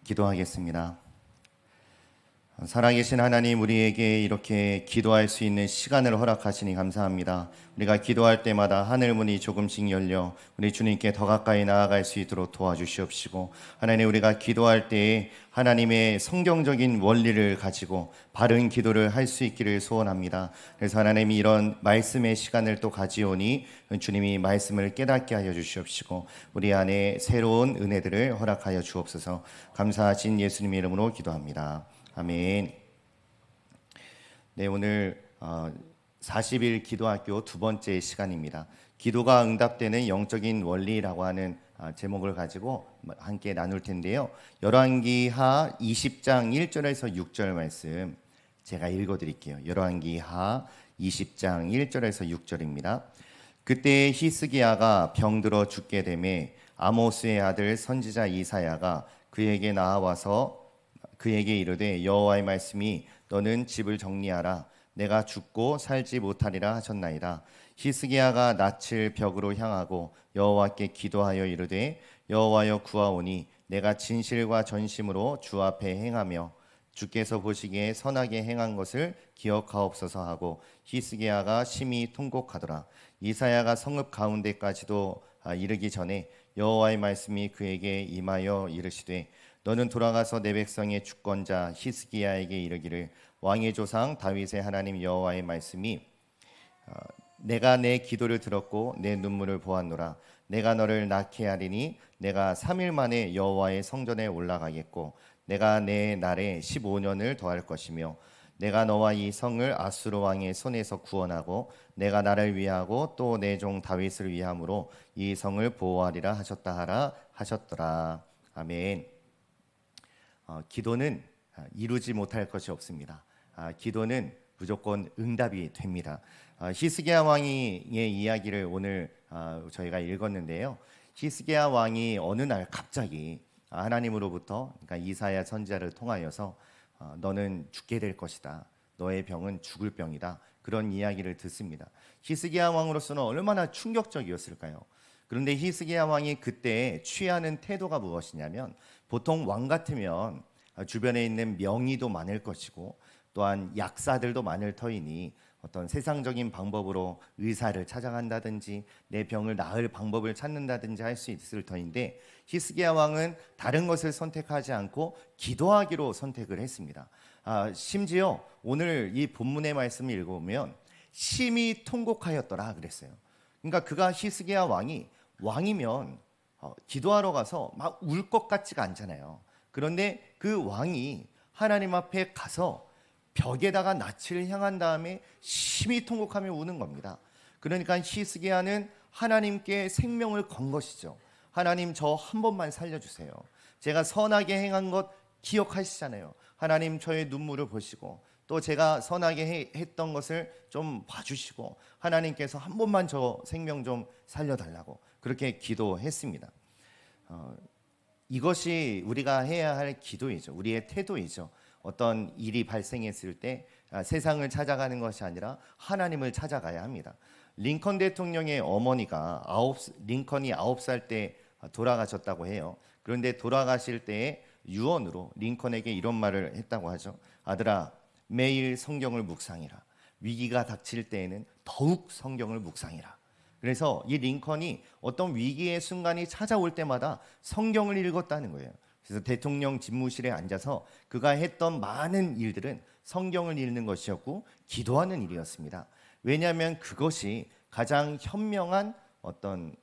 기도하겠습니다. 살아계신 하나님, 우리에게 이렇게 기도할 수 있는 시간을 허락하시니 감사합니다. 우리가 기도할 때마다 하늘 문이 조금씩 열려 우리 주님께 더 가까이 나아갈 수 있도록 도와주시옵시고, 하나님, 우리가 기도할 때에 하나님의 성경적인 원리를 가지고 바른 기도를 할 수 있기를 소원합니다. 그래서 하나님이 이런 말씀의 시간을 또 가지오니 주님이 말씀을 깨닫게 하여 주시옵시고, 우리 안에 새로운 은혜들을 허락하여 주옵소서. 감사하신 예수님의 이름으로 기도합니다. 아멘. 네, 오늘 40일 기도학교 두 번째 시간입니다. 기도가 응답되는 영적인 원리라고 하는 제목을 가지고 함께 나눌 텐데요. 열왕기하 20장 1절에서 6절 말씀 제가 읽어드릴게요. 열왕기하 20장 1절에서 6절입니다. 그때 히스기야가 병들어 죽게 되매 아모스의 아들 선지자 이사야가 그에게 나와서 그에게 이르되 여호와의 말씀이 너는 집을 정리하라 내가 죽고 살지 못하리라 하셨나이다. 히스기야가 낯을 벽으로 향하고 여호와께 기도하여 이르되 여호와여 구하오니 내가 진실과 전심으로 주 앞에 행하며 주께서 보시기에 선하게 행한 것을 기억하옵소서 하고 히스기야가 심히 통곡하더라. 이사야가 성읍 가운데까지도 이르기 전에 여호와의 말씀이 그에게 임하여 이르시되 너는 돌아가서 내 백성의 주권자 히스기야에게 이르기를 왕의 조상 다윗의 하나님 여호와의 말씀이 내가 내 기도를 들었고 내 눈물을 보았노라. 내가 너를 낳게 하리니 내가 3일 만에 여호와의 성전에 올라가겠고 내가 내 날에 15년을 더할 것이며 내가 너와 이 성을 아수르 왕의 손에서 구원하고 내가 나를 위하고 또 내 종 다윗을 위함으로 이 성을 보호하리라 하셨다 하라 하셨더라. 아멘. 기도는 이루지 못할 것이 없습니다. 기도는 무조건 응답이 됩니다. 히스기야 왕의 이야기를 오늘 저희가 읽었는데요. 히스기야 왕이 어느 날 갑자기 하나님으로부터, 그러니까 이사야 선지자를 통하여서 너는 죽게 될 것이다. 너의 병은 죽을 병이다. 그런 이야기를 듣습니다. 히스기야 왕으로서는 얼마나 충격적이었을까요? 그런데 히스기야 왕이 그때 취하는 태도가 무엇이냐면, 보통 왕 같으면 주변에 있는 명의도 많을 것이고 또한 약사들도 많을 터이니 어떤 세상적인 방법으로 의사를 찾아간다든지 내 병을 나을 방법을 찾는다든지 할 수 있을 터인데, 히스기야 왕은 다른 것을 선택하지 않고 기도하기로 선택을 했습니다. 심지어 오늘 이 본문의 말씀을 읽어보면 심히 통곡하였더라 그랬어요. 그러니까 그가 히스기야 왕이면 기도하러 가서 막 울 것 같지가 않잖아요. 그런데 그 왕이 하나님 앞에 가서 벽에다가 낯을 향한 다음에 심히 통곡하며 우는 겁니다. 그러니까 히스기야는 하나님께 생명을 건 것이죠. 하나님, 저 한 번만 살려주세요. 제가 선하게 행한 것 기억하시잖아요. 하나님, 저의 눈물을 보시고 또 제가 선하게 했던 것을 좀 봐주시고 하나님께서 한 번만 저 생명 좀 살려달라고 그렇게 기도했습니다. 이것이 우리가 해야 할 기도이죠. 우리의 태도이죠. 어떤 일이 발생했을 때 세상을 찾아가는 것이 아니라 하나님을 찾아가야 합니다. 링컨 대통령의 어머니가 링컨이 9살 때 돌아가셨다고 해요. 그런데 돌아가실 때에 유언으로 링컨에게 이런 말을 했다고 하죠. 아들아, 매일 성경을 묵상해라. 위기가 닥칠 때에는 더욱 성경을 묵상해라. 그래서 이 링컨이 어떤 위기의 순간이 찾아올 때마다 성경을 읽었다는 거예요. 그래서 대통령 집무실에 앉아서 그가 했던 많은 일들은 성경을 읽는 것이었고 기도하는 일이었습니다. 왜냐하면 그것이 가장 현명한 어떤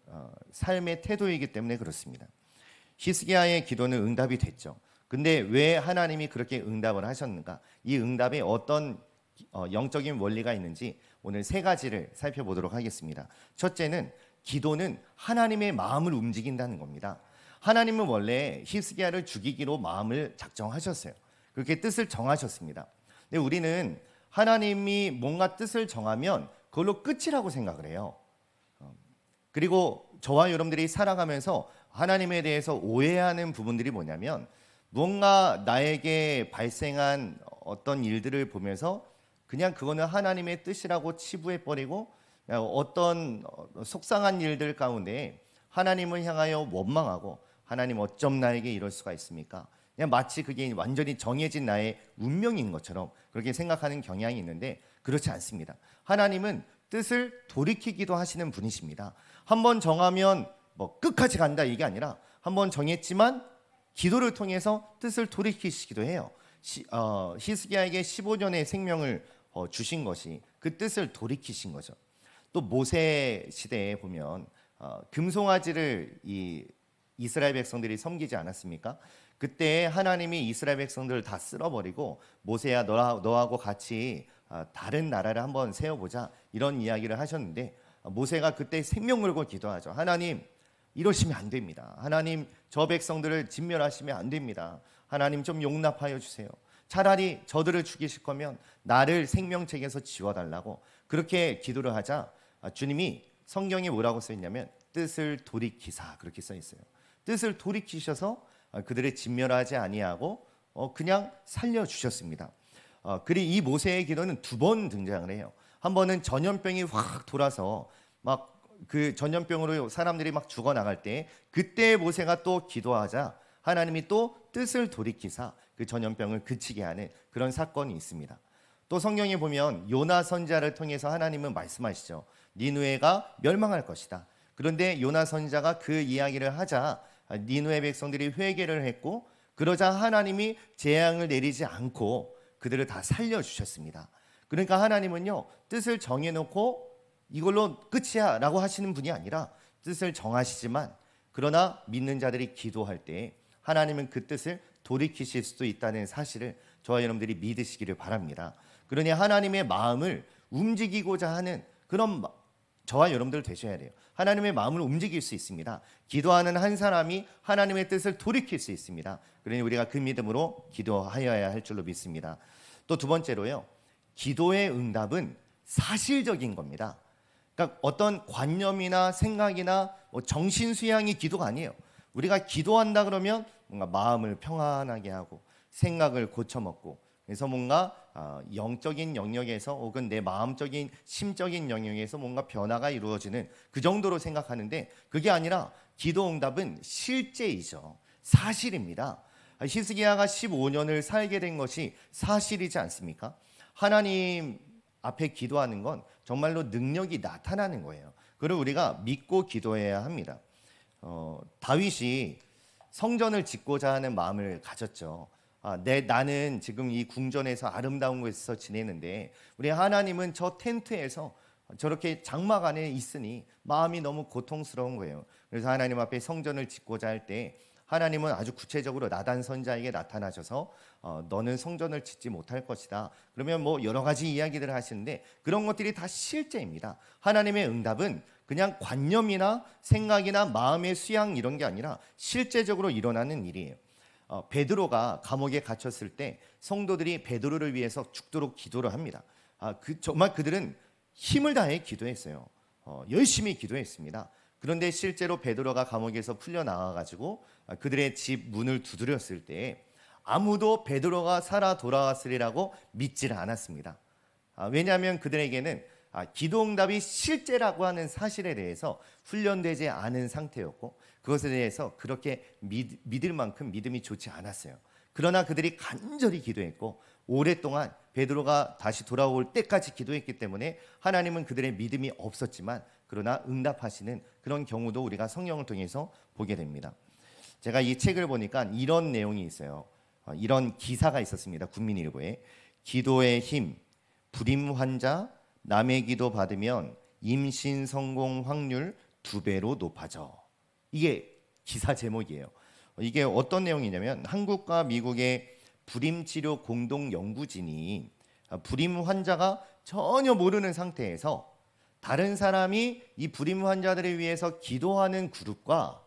삶의 태도이기 때문에 그렇습니다. 히스기야의 기도는 응답이 됐죠. 근데 왜 하나님이 그렇게 응답을 하셨는가? 이 응답에 어떤 영적인 원리가 있는지 오늘 세 가지를 살펴보도록 하겠습니다. 첫째는 기도는 하나님의 마음을 움직인다는 겁니다. 하나님은 원래 히스기야를 죽이기로 마음을 작정하셨어요. 그렇게 뜻을 정하셨습니다. 근데 우리는 하나님이 뭔가 뜻을 정하면 그걸로 끝이라고 생각을 해요. 그리고 저와 여러분들이 살아가면서 하나님에 대해서 오해하는 부분들이 뭐냐면, 뭔가 나에게 발생한 어떤 일들을 보면서 그냥 그거는 하나님의 뜻이라고 치부해버리고 어떤 속상한 일들 가운데 하나님을 향하여 원망하고, 하나님 어쩜 나에게 이럴 수가 있습니까? 그냥 마치 그게 완전히 정해진 나의 운명인 것처럼 그렇게 생각하는 경향이 있는데 그렇지 않습니다. 하나님은 뜻을 돌이키기도 하시는 분이십니다. 한번 정하면 뭐 끝까지 간다 이게 아니라 한번 정했지만 기도를 통해서 뜻을 돌이키시기도 해요. 히스기야에게 15년의 생명을 주신 것이 그 뜻을 돌이키신 거죠. 또 모세 시대에 보면 금송아지를 이 이스라엘 백성들이 섬기지 않았습니까? 그때 하나님이 이스라엘 백성들을 다 쓸어버리고 모세야 너하고 같이 다른 나라를 한번 세워보자 이런 이야기를 하셨는데 모세가 그때 생명 걸고 기도하죠. 하나님 이러시면 안 됩니다. 하나님 저 백성들을 진멸하시면 안 됩니다. 하나님 좀 용납하여 주세요. 차라리 저들을 죽이실 거면 나를 생명책에서 지워달라고 그렇게 기도를 하자 주님이 성경에 뭐라고 써 있냐면 뜻을 돌이키사 그렇게 써 있어요. 뜻을 돌이키셔서 그들을 진멸하지 아니하고 그냥 살려주셨습니다. 그리고 이 모세의 기도는 두 번 등장을 해요. 한 번은 전염병이 확 돌아서 막 그 전염병으로 사람들이 막 죽어나갈 때 그때 모세가 또 기도하자 하나님이 또 뜻을 돌이키사 그 전염병을 그치게 하는 그런 사건이 있습니다. 또 성경에 보면 요나 선지자를 통해서 하나님은 말씀하시죠. 니느웨가 멸망할 것이다. 그런데 요나 선지자가 그 이야기를 하자 니느웨 백성들이 회개를 했고 그러자 하나님이 재앙을 내리지 않고 그들을 다 살려주셨습니다. 그러니까 하나님은요 뜻을 정해놓고 이걸로 끝이야 라고 하시는 분이 아니라 뜻을 정하시지만 그러나 믿는 자들이 기도할 때 하나님은 그 뜻을 돌이키실 수도 있다는 사실을 저와 여러분들이 믿으시기를 바랍니다. 그러니 하나님의 마음을 움직이고자 하는 그런 저와 여러분들 되셔야 돼요. 하나님의 마음을 움직일 수 있습니다. 기도하는 한 사람이 하나님의 뜻을 돌이킬 수 있습니다. 그러니 우리가 그 믿음으로 기도하여야 할 줄로 믿습니다. 또 두 번째로요. 기도의 응답은 사실적인 겁니다. 그러니까 어떤 관념이나 생각이나 정신 수양이 기도가 아니에요. 우리가 기도한다 그러면 뭔가 마음을 평안하게 하고 생각을 고쳐먹고 그래서 뭔가 영적인 영역에서 혹은 내 마음적인 심적인 영역에서 뭔가 변화가 이루어지는 그 정도로 생각하는데 그게 아니라 기도 응답은 실제이죠. 사실입니다. 히스기야가 15년을 살게 된 것이 사실이지 않습니까? 하나님 앞에 기도하는 건 정말로 능력이 나타나는 거예요. 그걸 우리가 믿고 기도해야 합니다. 다윗이 성전을 짓고자 하는 마음을 가졌죠. 나는 지금 이 궁전에서 아름다운 곳에서 지내는데 우리 하나님은 저 텐트에서 저렇게 장막 안에 있으니 마음이 너무 고통스러운 거예요. 그래서 하나님 앞에 성전을 짓고자 할 때 하나님은 아주 구체적으로 나단 선지자에게 나타나셔서 너는 성전을 짓지 못할 것이다. 그러면 뭐 여러 가지 이야기들을 하시는데 그런 것들이 다 실제입니다. 하나님의 응답은 그냥 관념이나 생각이나 마음의 수양 이런 게 아니라 실제적으로 일어나는 일이에요. 베드로가 감옥에 갇혔을 때 성도들이 베드로를 위해서 죽도록 기도를 합니다. 정말 그들은 힘을 다해 기도했어요. 열심히 기도했습니다. 그런데 실제로 베드로가 감옥에서 풀려나와가지고 그들의 집 문을 두드렸을 때 아무도 베드로가 살아 돌아왔으리라고 믿지를 않았습니다. 왜냐하면 그들에게는 기도응답이 실제라고 하는 사실에 대해서 훈련되지 않은 상태였고 그것에 대해서 그렇게 믿을 만큼 믿음이 좋지 않았어요. 그러나 그들이 간절히 기도했고 오랫동안 베드로가 다시 돌아올 때까지 기도했기 때문에 하나님은 그들의 믿음이 없었지만 그러나 응답하시는 그런 경우도 우리가 성경을 통해서 보게 됩니다. 제가 이 책을 보니까 이런 내용이 있어요. 이런 기사가 있었습니다. 국민일보에 기도의 힘, 불임 환자 남의 기도 받으면 임신 성공 확률 2배로 높아져. 이게 기사 제목이에요. 이게 어떤 내용이냐면 한국과 미국의 불임 치료 공동 연구진이 불임 환자가 전혀 모르는 상태에서 다른 사람이 이 불임 환자들을 위해서 기도하는 그룹과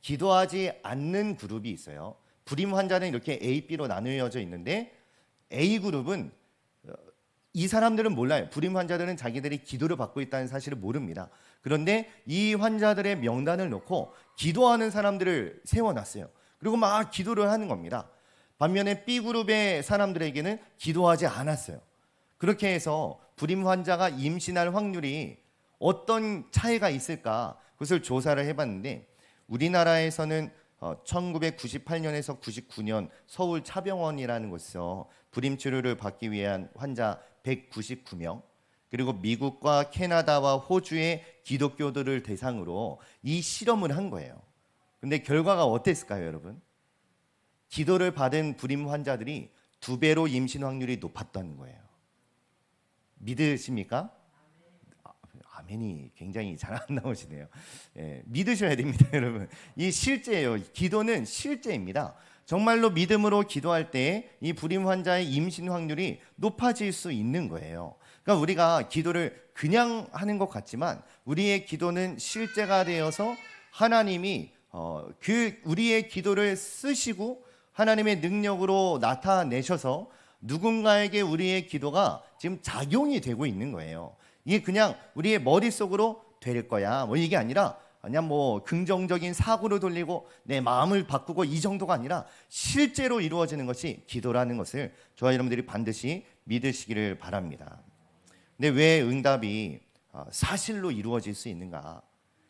기도하지 않는 그룹이 있어요. 불임 환자는 이렇게 A, B로 나누어져 있는데 A 그룹은 이 사람들은 몰라요. 불임 환자들은 자기들이 기도를 받고 있다는 사실을 모릅니다. 그런데 이 환자들의 명단을 놓고 기도하는 사람들을 세워놨어요. 그리고 막 기도를 하는 겁니다. 반면에 B그룹의 사람들에게는 기도하지 않았어요. 그렇게 해서 불임 환자가 임신할 확률이 어떤 차이가 있을까 그것을 조사를 해봤는데 우리나라에서는 1998년에서 99년 서울 차병원이라는 곳에서 불임 치료를 받기 위한 환자 199명, 그리고 미국과 캐나다와 호주의 기독교들을 대상으로 이 실험을 한 거예요. 근데 결과가 어땠을까요, 여러분? 기도를 받은 불임 환자들이 2배로 임신 확률이 높았다는 거예요. 믿으십니까? 아멘이 굉장히 잘 안 나오시네요. 예, 믿으셔야 됩니다, 여러분. 이 실제예요. 기도는 실제입니다. 정말로 믿음으로 기도할 때 이 불임 환자의 임신 확률이 높아질 수 있는 거예요. 그러니까 우리가 기도를 그냥 하는 것 같지만 우리의 기도는 실제가 되어서 하나님이 그 우리의 기도를 쓰시고 하나님의 능력으로 나타내셔서 누군가에게 우리의 기도가 지금 작용이 되고 있는 거예요. 이게 그냥 우리의 머릿속으로 될 거야 뭐 이게 아니라 그냥 뭐 긍정적인 사고를 돌리고 내 마음을 바꾸고 이 정도가 아니라 실제로 이루어지는 것이 기도라는 것을 저와 여러분들이 반드시 믿으시기를 바랍니다. 근데 왜 응답이 사실로 이루어질 수 있는가?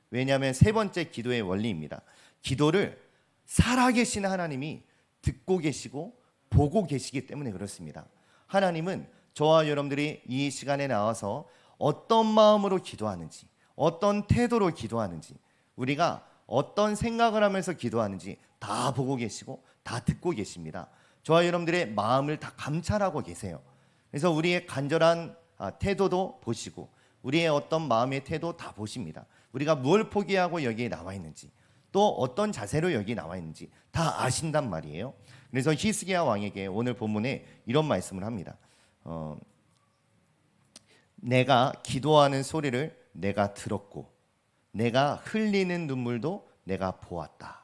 왜냐하면 세 번째 기도의 원리입니다. 기도를 살아계신 하나님이 듣고 계시고 보고 계시기 때문에 그렇습니다. 하나님은 저와 여러분들이 이 시간에 나와서 어떤 마음으로 기도하는지, 어떤 태도로 기도하는지, 우리가 어떤 생각을 하면서 기도하는지 다 보고 계시고 다 듣고 계십니다. 저와 여러분들의 마음을 다 감찰하고 계세요. 그래서 우리의 간절한 태도도 보시고 우리의 어떤 마음의 태도 다 보십니다. 우리가 뭘 포기하고 여기에 나와 있는지, 또 어떤 자세로 여기 나와 있는지 다 아신단 말이에요. 그래서 히스기야 왕에게 오늘 본문에 이런 말씀을 합니다. 내가 기도하는 소리를 내가 들었고 내가 흘리는 눈물도 내가 보았다.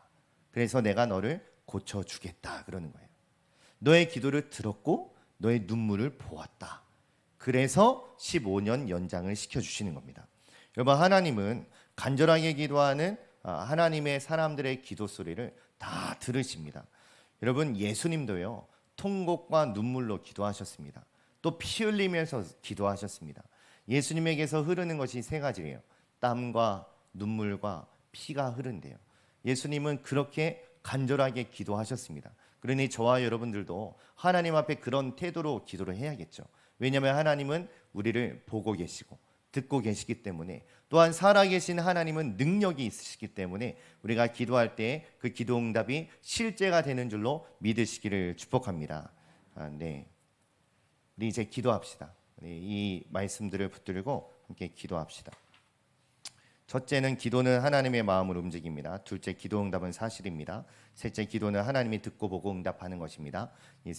그래서 내가 너를 고쳐주겠다 그러는 거예요. 너의 기도를 들었고 너의 눈물을 보았다. 그래서 15년 연장을 시켜주시는 겁니다. 여러분, 하나님은 간절하게 기도하는 하나님의 사람들의 기도 소리를 다 들으십니다. 여러분, 예수님도요 통곡과 눈물로 기도하셨습니다. 또 피 흘리면서 기도하셨습니다. 예수님에게서 흐르는 것이 세 가지예요. 땀과 눈물과 피가 흐른대요. 예수님은 그렇게 간절하게 기도하셨습니다. 그러니 저와 여러분들도 하나님 앞에 그런 태도로 기도를 해야겠죠. 왜냐하면 하나님은 우리를 보고 계시고 듣고 계시기 때문에, 또한 살아계신 하나님은 능력이 있으시기 때문에 우리가 기도할 때 그 기도 응답이 실제가 되는 줄로 믿으시기를 축복합니다. 네, 우리 이제 기도합시다. 이 말씀들을 붙들고 함께 기도합시다. 첫째는 기도는 하나님의 마음을 움직입니다. 둘째, 기도 응답은 사실입니다. 셋째, 기도는 하나님이 듣고 보고 응답하는 것입니다. 이